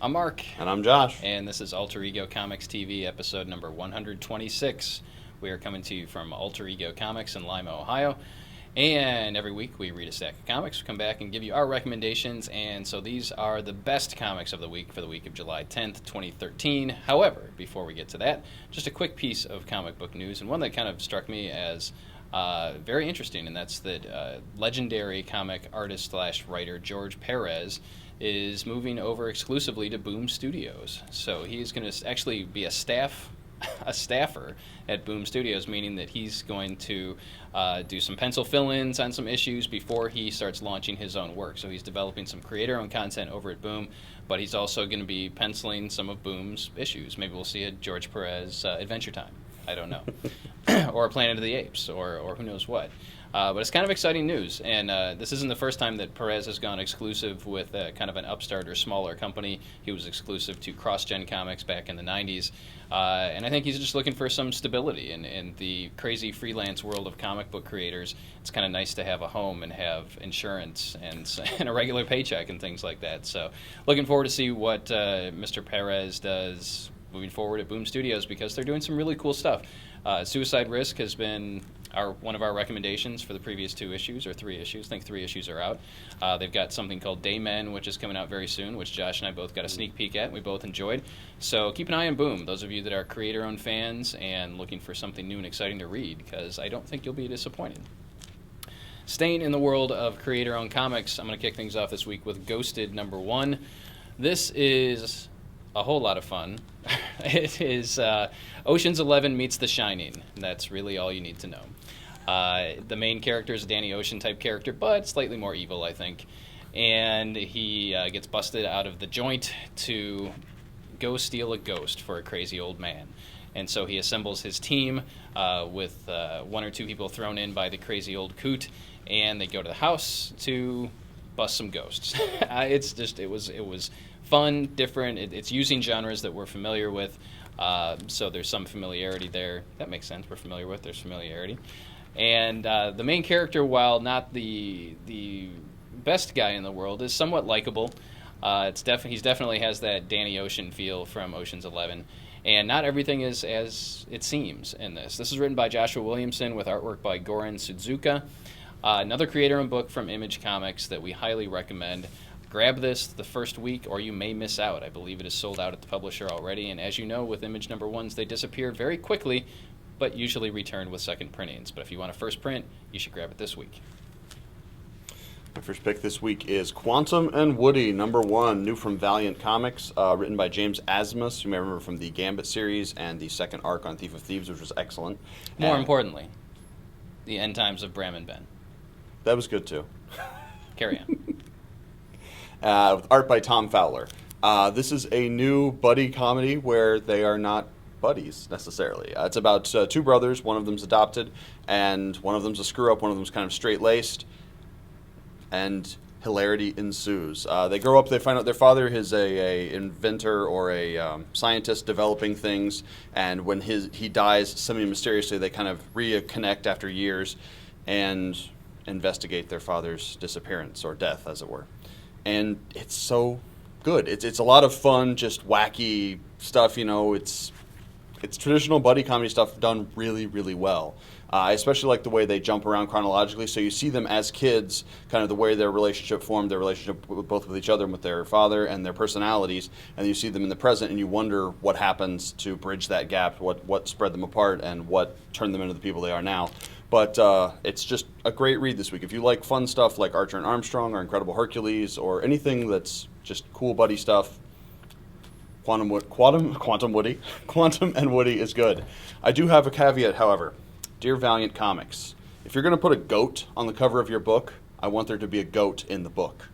I'm Mark. And I'm Josh. And this is Alter Ego Comics TV, episode number 126. We are coming to you from Alter Ego Comics in Lima, Ohio. And every week we read a stack of comics, we come back and give you our recommendations. And so these are the best comics of the week for the week of July 10th, 2013. However, before we get to that, just a quick piece of comic book news, and one that kind of struck me as very interesting, and that's that legendary comic artist/writer George Perez is moving over exclusively to Boom Studios. So he's going to actually be a staffer at Boom Studios, meaning that he's going to do some pencil fill-ins on some issues before he starts launching his own work. So he's developing some creator-owned content over at Boom, but he's also going to be penciling some of Boom's issues. Maybe we'll see a George Perez Adventure Time. I don't know. Or Planet of the Apes, or who knows what. But it's kind of exciting news, and this isn't the first time that Perez has gone exclusive with kind of an upstart or smaller company. He was exclusive to CrossGen Comics back in the 90s, and I think he's just looking for some stability in the crazy freelance world of comic book creators. It's kind of nice to have a home and have insurance and a regular paycheck and things like that. So looking forward to see what Mr. Perez does moving forward at Boom Studios, because they're doing some really cool stuff. Suicide Risk has been one of our recommendations for the previous 2 issues, or 3 issues. I think 3 issues are out. They've got something called Daymen, which is coming out very soon, which Josh and I both got a sneak peek at, and we both enjoyed. So keep an eye on Boom, those of you that are creator-owned fans and looking for something new and exciting to read, because I don't think you'll be disappointed. Staying in the world of creator-owned comics, I'm going to kick things off this week with Ghosted #1. This is a whole lot of fun. It is Ocean's 11 meets The Shining. That's really all you need to know. The main character is a Danny Ocean type character, but slightly more evil, I think. And he gets busted out of the joint to go steal a ghost for a crazy old man. And so he assembles his team with 1 or 2 people thrown in by the crazy old coot, and they go to the house to bust some ghosts. It was fun, different. It's using genres that we're familiar with, so there's some familiarity there. That makes sense. We're familiar with. There's familiarity. And the main character, while not the best guy in the world, is somewhat likable. He definitely has that Danny Ocean feel from Ocean's 11. And not everything is as it seems in this. This is written by Joshua Williamson with artwork by Goran Sudzuka. Another creator-owned book from Image Comics that we highly recommend. Grab this the first week, or you may miss out. I believe it is sold out at the publisher already, and as you know, with Image #1s, they disappear very quickly, but usually return with second printings. But if you want a first print, you should grab it this week. My first pick this week is Quantum and Woody #1, new from Valiant Comics, written by James Asmus, you may remember from the Gambit series and the second arc on Thief of Thieves, which was excellent. More importantly, the End Times of Bram and Ben. That was good, too. Carry on. With art by Tom Fowler. This is a new buddy comedy where they are not buddies, necessarily. It's about 2 brothers. One of them's adopted, and one of them's a screw-up. One of them's kind of straight-laced, and hilarity ensues. They grow up, they find out their father is a inventor or a scientist developing things, and when he dies semi-mysteriously, they kind of reconnect after years and investigate their father's disappearance, or death, as it were. And it's so good. It's a lot of fun, just wacky stuff. It's traditional buddy comedy stuff done really, really well. I especially like the way they jump around chronologically. So you see them as kids, kind of the way their relationship formed, their relationship both with each other and with their father, and their personalities. And you see them in the present, and you wonder what happens to bridge that gap, what spread them apart, and what turned them into the people they are now. But it's just a great read this week. If you like fun stuff like Archer and Armstrong or Incredible Hercules or anything that's just cool buddy stuff, Quantum and Woody is good. I do have a caveat, however. Dear Valiant Comics, if you're going to put a goat on the cover of your book, I want there to be a goat in the book.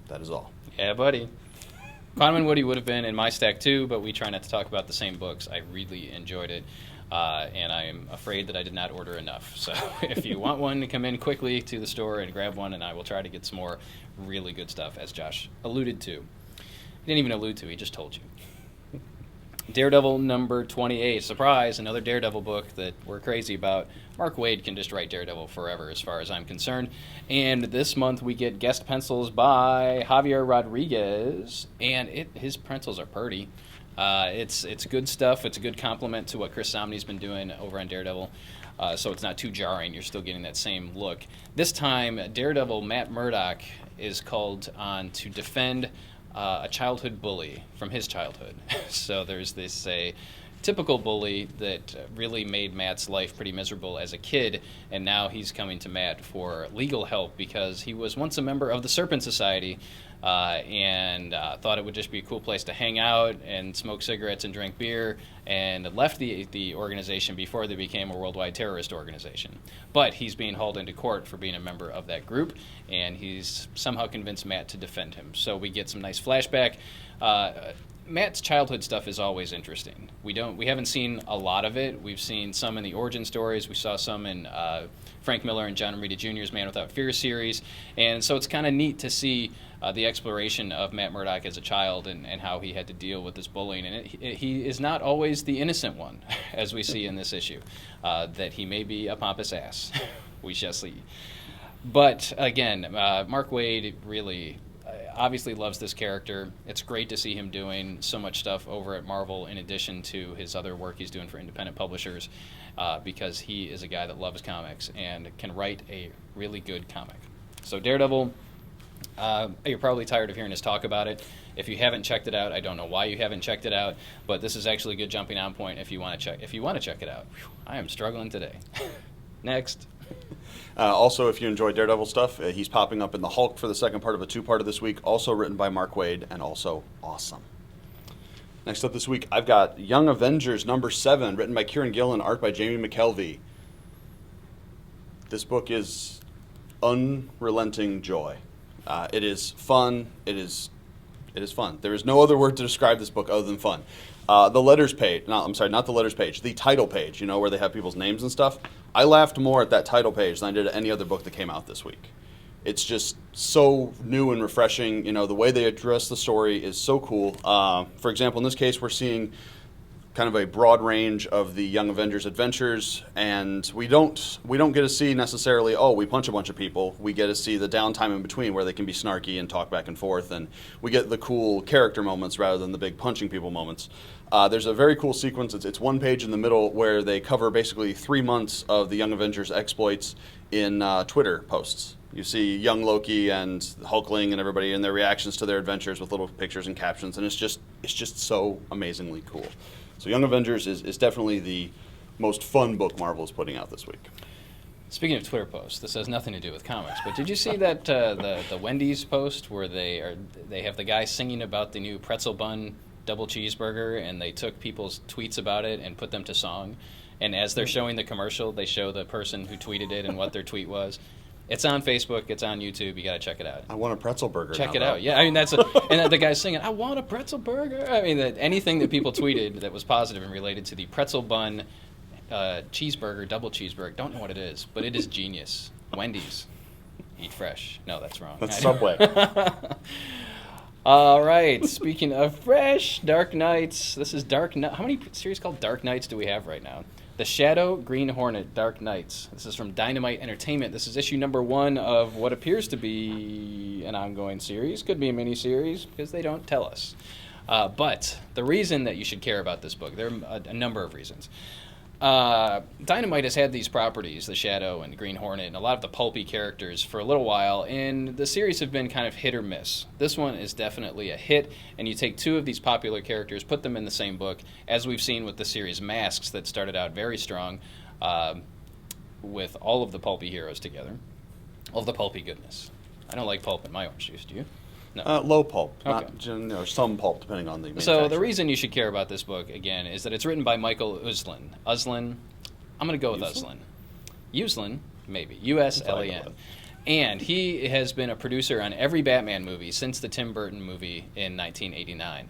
That is all. Yeah, buddy. Quantum and Woody would have been in my stack too, but we try not to talk about the same books. I really enjoyed it. And I am afraid that I did not order enough. So if you want one, come in quickly to the store and grab one, and I will try to get some more really good stuff, as Josh alluded to. He didn't even allude to, he just told you. Daredevil number 28. Surprise, another Daredevil book that we're crazy about. Mark Waid can just write Daredevil forever as far as I'm concerned. And this month we get guest pencils by Javier Rodriguez, and his pencils are pretty. It's good stuff. It's a good compliment to what Chris Samnee's been doing over on Daredevil. So it's not too jarring. You're still getting that same look. This time, Daredevil Matt Murdock is called on to defend a childhood bully from his childhood. So there's this typical bully that really made Matt's life pretty miserable as a kid, and now he's coming to Matt for legal help because he was once a member of the Serpent Society and thought it would just be a cool place to hang out and smoke cigarettes and drink beer, and left the organization before they became a worldwide terrorist organization. But he's being hauled into court for being a member of that group, and he's somehow convinced Matt to defend him. So we get some nice flashback. Matt's childhood stuff is always interesting. We haven't seen a lot of it. We've seen some in the origin stories. We saw some in Frank Miller and John Romita Jr.'s Man Without Fear series, and so it's kind of neat to see the exploration of Matt Murdock as a child and how he had to deal with this bullying. And he is not always the innocent one, as we see in this issue, that he may be a pompous ass. We shall see. But again, Mark Waid really obviously loves this character. It's great to see him doing so much stuff over at Marvel in addition to his other work he's doing for independent publishers, because he is a guy that loves comics and can write a really good comic. So Daredevil, you're probably tired of hearing us talk about it. If you haven't checked it out, I don't know why you haven't checked it out, but this is actually a good jumping on point if you want to check it out. Whew, I am struggling today. Next. Also, if you enjoy Daredevil stuff, he's popping up in The Hulk for the second part of a two-parter this week, also written by Mark Waid, and also awesome. Next up this week, I've got Young Avengers number 7, written by Kieran Gillen, art by Jamie McKelvey. This book is unrelenting joy. It is fun. It is fun. There is no other word to describe this book other than fun. The letters page, not the letters page, the title page, where they have people's names and stuff. I laughed more at that title page than I did at any other book that came out this week. It's just so new and refreshing. The way they address the story is so cool. For example, in this case, we're seeing kind of a broad range of the Young Avengers adventures, and we don't get to see necessarily, we punch a bunch of people. We get to see the downtime in between where they can be snarky and talk back and forth, and we get the cool character moments rather than the big punching people moments. There's a very cool sequence. It's one page in the middle where they cover basically 3 months of the Young Avengers exploits in Twitter posts. You see young Loki and Hulkling and everybody and their reactions to their adventures with little pictures and captions, and it's just so amazingly cool. So Young Avengers is definitely the most fun book Marvel is putting out this week. Speaking of Twitter posts, this has nothing to do with comics, but did you see that the Wendy's post where they have the guy singing about the new pretzel bun double cheeseburger, and they took people's tweets about it and put them to song, and as they're showing the commercial, they show the person who tweeted it and what their tweet was. It's on Facebook. It's on YouTube. You got to check it out. I want a pretzel burger. Check now, it though. out. Yeah, I mean and the guy's singing, "I want a pretzel burger." I mean, anything that people tweeted that was positive and related to the pretzel bun, cheeseburger, double cheeseburger. Don't know what it is, but it is genius. Wendy's, eat fresh. No, that's wrong. That's Subway. All right. Speaking of fresh, Dark Knights. This is Dark Knight. How many series called Dark Knights do we have right now? The Shadow, Green Hornet, Dark Knights. This is from Dynamite Entertainment. This is issue number 1 of what appears to be an ongoing series. Could be a mini-series because they don't tell us. But the reason that you should care about this book, there are a number of reasons. Dynamite has had these properties, the Shadow and Green Hornet, and a lot of the pulpy characters for a little while, and the series have been kind of hit or miss. This one is definitely a hit, and you take 2 of these popular characters, put them in the same book, as we've seen with the series Masks that started out very strong with all of the pulpy heroes together. All of the pulpy goodness. I don't like pulp in my orange juice, do you? No. Low pulp, Okay. not some pulp depending on the So manufacturer. the reason you should care about this book, again, is that it's written by Michael Uslan. Uslan, I'm going to go with Uslan. Uslan, maybe. U-S-L-E-N. And he has been a producer on every Batman movie since the Tim Burton movie in 1989.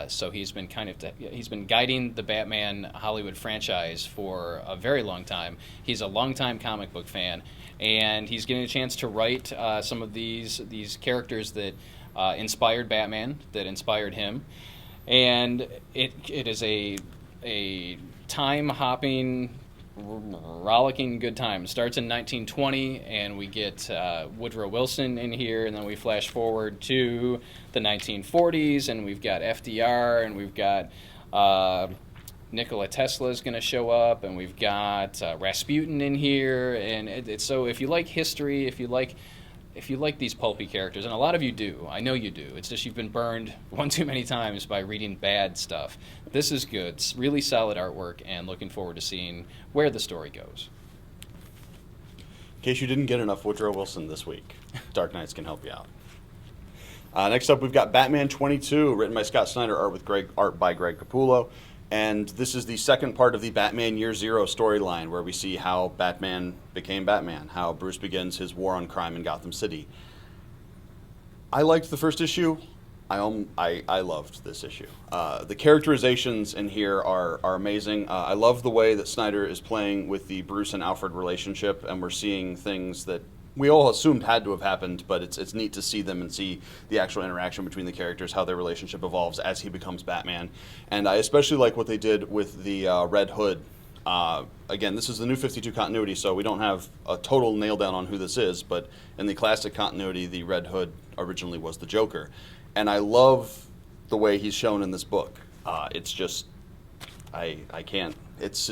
So he's been guiding the Batman Hollywood franchise for a very long time. He's a longtime comic book fan, and he's getting a chance to write some of these characters that inspired Batman, that inspired him. And it is a time-hopping, rollicking good time. It starts in 1920, and we get Woodrow Wilson in here, and then we flash forward to the 1940s, and we've got FDR, and we've got Nikola Tesla is going to show up, and we've got Rasputin in here, and so if you like history, if you like these pulpy characters, and a lot of you do, I know you do, it's just you've been burned one too many times by reading bad stuff. This is good. It's really solid artwork, and looking forward to seeing where the story goes. In case you didn't get enough Woodrow Wilson this week, Dark Knights can help you out. Next up, we've got Batman 22, written by Scott Snyder, art by Greg Capullo. And this is the second part of the Batman Year Zero storyline, where we see how Batman became Batman, how Bruce begins his war on crime in Gotham City. I liked the first issue. I loved this issue. The characterizations in here are amazing. I love the way that Snyder is playing with the Bruce and Alfred relationship, and we're seeing things that we all assumed had to have happened, but it's neat to see them and see the actual interaction between the characters, how their relationship evolves as he becomes Batman. And I especially like what they did with the Red Hood. Again, this is the New 52 continuity, so we don't have a total nail down on who this is, but in the classic continuity, the Red Hood originally was the Joker. And I love the way he's shown in this book. It's just, I can't. It's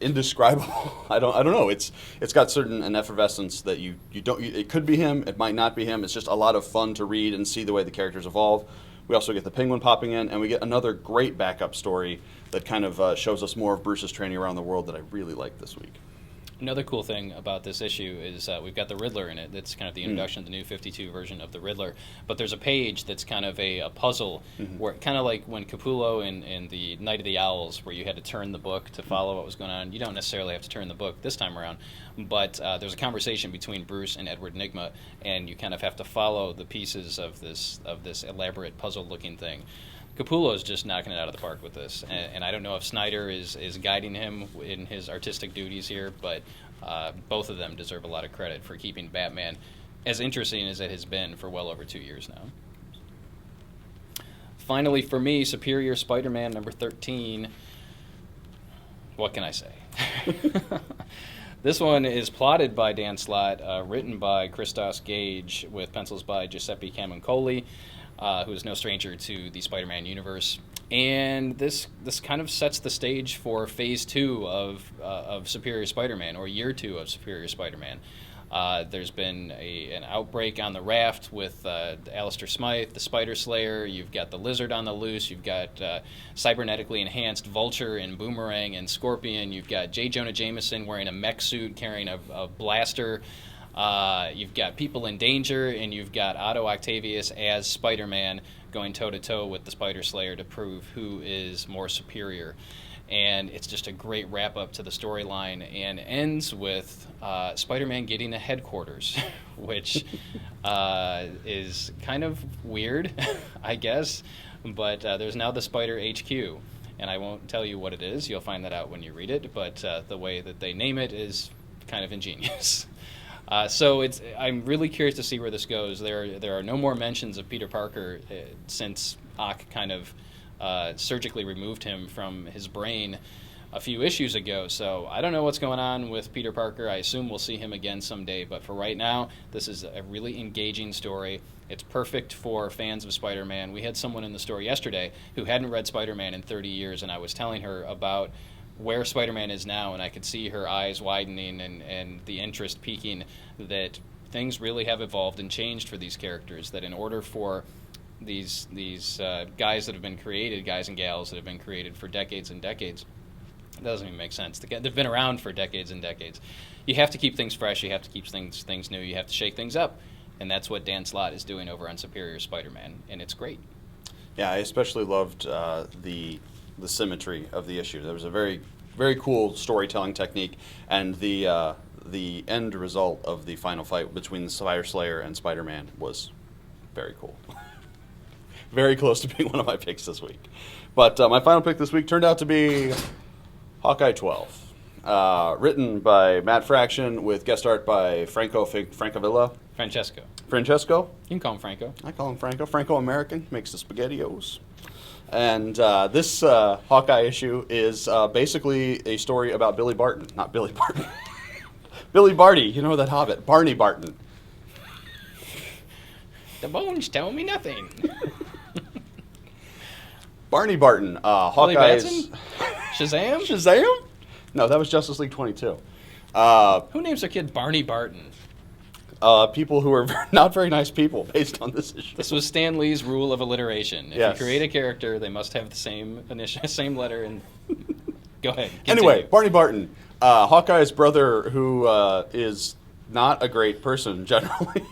indescribable. I don't know. It's got certain an effervescence that you don't. It could be him. It might not be him. It's just a lot of fun to read and see the way the characters evolve. We also get the Penguin popping in, and we get another great backup story that kind of shows us more of Bruce's training around the world that I really like this week. Another cool thing about this issue is we've got the Riddler in it. That's kind of the introduction of the New 52 version of the Riddler. But there's a page that's kind of a puzzle, where kind of like when Capullo in the Night of the Owls, where you had to turn the book to follow what was going on. You don't necessarily have to turn the book this time around, but there's a conversation between Bruce and Edward Nygma, and you kind of have to follow the pieces of this elaborate puzzle-looking thing. Capullo is just knocking it out of the park with this, and I don't know if Snyder is guiding him in his artistic duties here, but both of them deserve a lot of credit for keeping Batman as interesting as it has been for well over 2 years now. Finally, for me, Superior Spider-Man number 13. What can I say? This one is plotted by Dan Slott, written by Christos Gage, with pencils by Giuseppe Camuncoli, who is no stranger to the Spider-Man universe. And this kind of sets the stage for Phase 2 of Superior Spider-Man, or Year 2 of Superior Spider-Man. There's been an outbreak on the raft with Alistair Smythe, the Spider Slayer. You've got the Lizard on the loose. You've got cybernetically enhanced Vulture and Boomerang and Scorpion. You've got J. Jonah Jameson wearing a mech suit carrying a blaster. You've got people in danger, and you've got Otto Octavius as Spider-Man going toe-to-toe with the Spider Slayer to prove who is more superior. And it's just a great wrap-up to the storyline, and ends with Spider-Man getting a headquarters, which is kind of weird, I guess. But there's now the Spider HQ, and I won't tell you what it is. You'll find that out when you read it, but the way that they name it is kind of ingenious. So I'm really curious to see where this goes. There are no more mentions of Peter Parker since Ock kind of surgically removed him from his brain a few issues ago. So I don't know what's going on with Peter Parker. I assume we'll see him again someday. But for right now, this is a really engaging story. It's perfect for fans of Spider-Man. We had someone in the store yesterday who hadn't read Spider-Man in 30 years, and I was telling her about where Spider-Man is now, and I could see her eyes widening and the interest peaking, that things really have evolved and changed for these characters, that in order for these guys that have been created, guys and gals that have been created for decades and decades, it doesn't even make sense. They've been around for decades and decades. You have to keep things fresh. You have to keep things new. You have to shake things up, and that's what Dan Slott is doing over on Superior Spider-Man, and it's great. Yeah, I especially loved the symmetry of the issue. There was a very, very cool storytelling technique, and the end result of the final fight between the Spider Slayer and Spider-Man was very cool. Very close to being one of my picks this week. But my final pick this week turned out to be Hawkeye 12. Written by Matt Fraction with guest art by Francavilla. Francesco. Francesco? You can call him Franco. I call him Franco. Franco-American. Makes the SpaghettiOs. And this Hawkeye issue is basically a story about Billy Barton. Not Billy Barton. Billy Barty, you know that Hobbit. Barney Barton. The bones tell me nothing. Barney Barton. Billy Hawkeye's... Batson? Shazam? Shazam? No, that was Justice League 22. Who names their kid Barney Barton? People who are not very nice people based on this issue. This was Stan Lee's rule of alliteration. If Yes. you create a character, they must have the same initial, same letter. And go ahead. Continue. Anyway, Barney Barton, Hawkeye's brother, who is not a great person generally.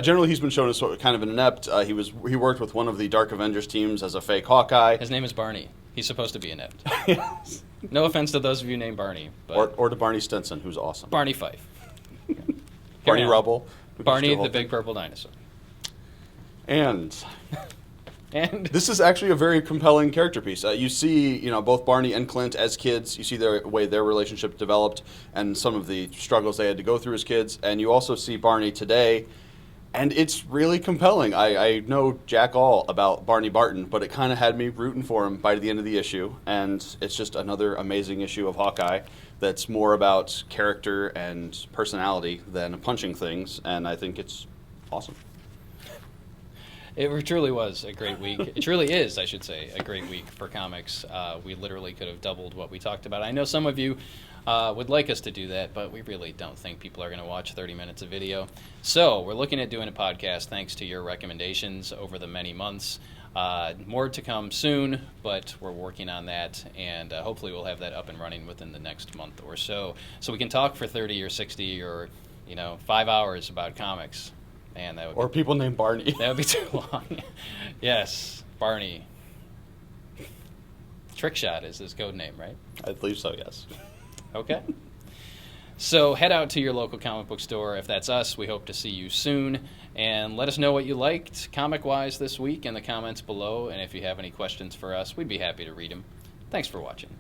Generally, he's been shown as sort of kind of an inept. He worked with one of the Dark Avengers teams as a fake Hawkeye. His name is Barney. He's supposed to be inept. Yes. No offense to those of you named Barney, but Or to Barney Stinson, who's awesome. Barney Fife. Barney Carry on. Rubble. Barney the big purple dinosaur. And And this is actually a very compelling character piece. You see, both Barney and Clint as kids. You see the way their relationship developed and some of the struggles they had to go through as kids. And you also see Barney today, and it's really compelling. I know jack all about Barney Barton, but it kind of had me rooting for him by the end of the issue. And it's just another amazing issue of Hawkeye that's more about character and personality than punching things. And I think it's awesome. it truly was a great week. It truly is, I should say, a great week for comics. We literally could have doubled what we talked about. I know some of you would like us to do that, but we really don't think people are going to watch 30 minutes of video. So we're looking at doing a podcast thanks to your recommendations over the many months. More to come soon, but we're working on that, and hopefully we'll have that up and running within the next month or so we can talk for 30 or 60 or 5 hours about comics. Man, that would Or people named Barney. that would be too long. Yes, Barney. Trickshot is his code name, right? I believe so, yes. Okay. So head out to your local comic book store. If that's us, we hope to see you soon. And let us know what you liked comic-wise this week in the comments below. And if you have any questions for us, we'd be happy to read them. Thanks for watching.